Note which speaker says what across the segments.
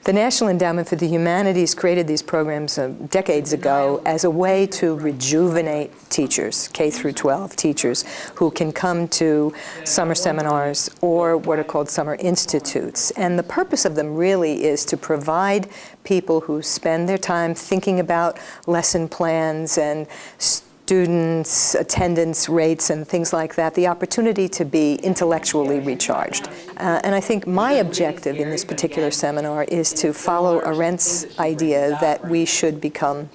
Speaker 1: The National Endowment for the Humanities created these programs decades ago as a way to rejuvenate teachers, K through 12 teachers, who can come to summer seminars or what are called summer institutes. And the purpose of them really is to provide people who spend their time thinking about lesson plans and students' attendance rates and things like that, the opportunity to be intellectually recharged. And I think my objective in this particular seminar is to follow Arendt's idea that we should become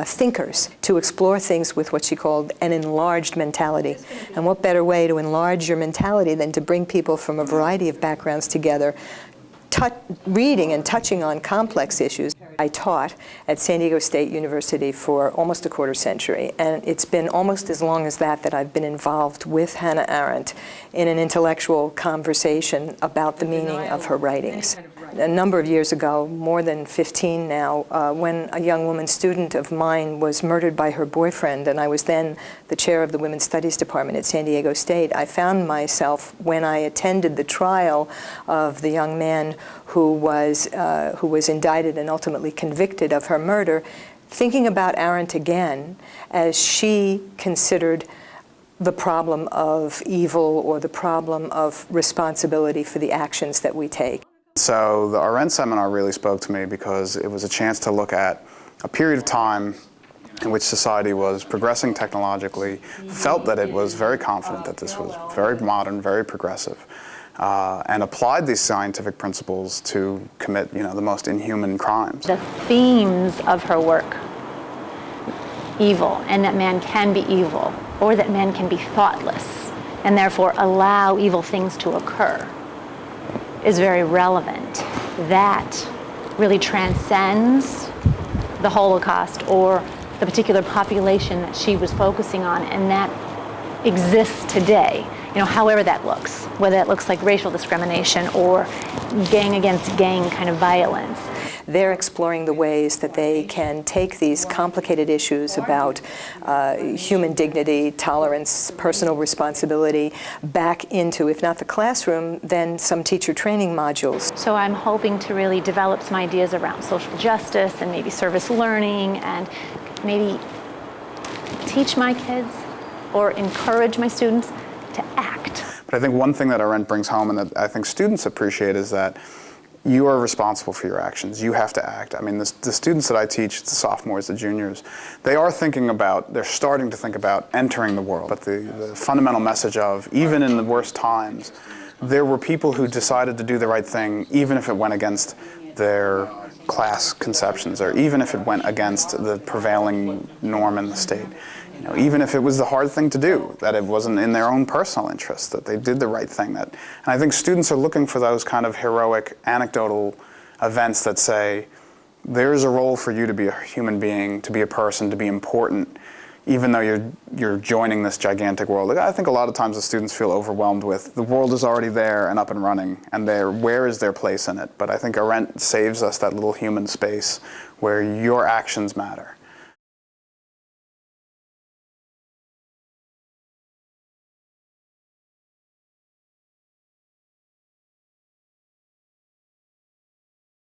Speaker 1: thinkers, to explore things with what she called an enlarged mentality. And what better way to enlarge your mentality than to bring people from a variety of backgrounds together, reading and touching on complex issues. I taught at San Diego State University for almost a quarter century, and it's been almost as long as that I've been involved with Hannah Arendt in an intellectual conversation about the meaning of her writings. A number of years ago, more than 15 now, when a young woman student of mine was murdered by her boyfriend, and I was then the chair of the Women's Studies Department at San Diego State, I found myself, when I attended the trial of the young man who was indicted and ultimately convicted of her murder, thinking about Arendt again as she considered the problem of evil or the problem of responsibility for the actions that we take.
Speaker 2: So the Arendt seminar really spoke to me because it was a chance to look at a period of time in which society was progressing technologically, felt that it was very confident that this was very modern, very progressive, and applied these scientific principles to commit, the most inhuman crimes.
Speaker 3: The themes of her work, evil, and that man can be evil, or that man can be thoughtless, and therefore allow evil things to occur, is very relevant. That really transcends the Holocaust or the particular population that she was focusing on, and that exists today, however that looks, whether it looks like racial discrimination or gang against gang kind of violence.
Speaker 1: They're exploring the ways that they can take these complicated issues about human dignity, tolerance, personal responsibility back into, if not the classroom, then some teacher training modules.
Speaker 3: So I'm hoping to really develop some ideas around social justice and maybe service learning, and maybe teach my kids or encourage my students to act.
Speaker 2: But I think one thing that Arendt brings home and that I think students appreciate is that you are responsible for your actions. You have to act. I mean, the students that I teach, the sophomores, the juniors, they're starting to think about entering the world. But the fundamental message of, even in the worst times, there were people who decided to do the right thing, even if it went against their class conceptions, or even if it went against the prevailing norm in the state. Even if it was the hard thing to do, that it wasn't in their own personal interest, that they did the right thing. And I think students are looking for those kind of heroic, anecdotal events that say, there is a role for you to be a human being, to be a person, to be important, even though you're joining this gigantic world. I think a lot of times the students feel overwhelmed with, the world is already there and up and running, and where is their place in it? But I think Arendt saves us that little human space where your actions matter.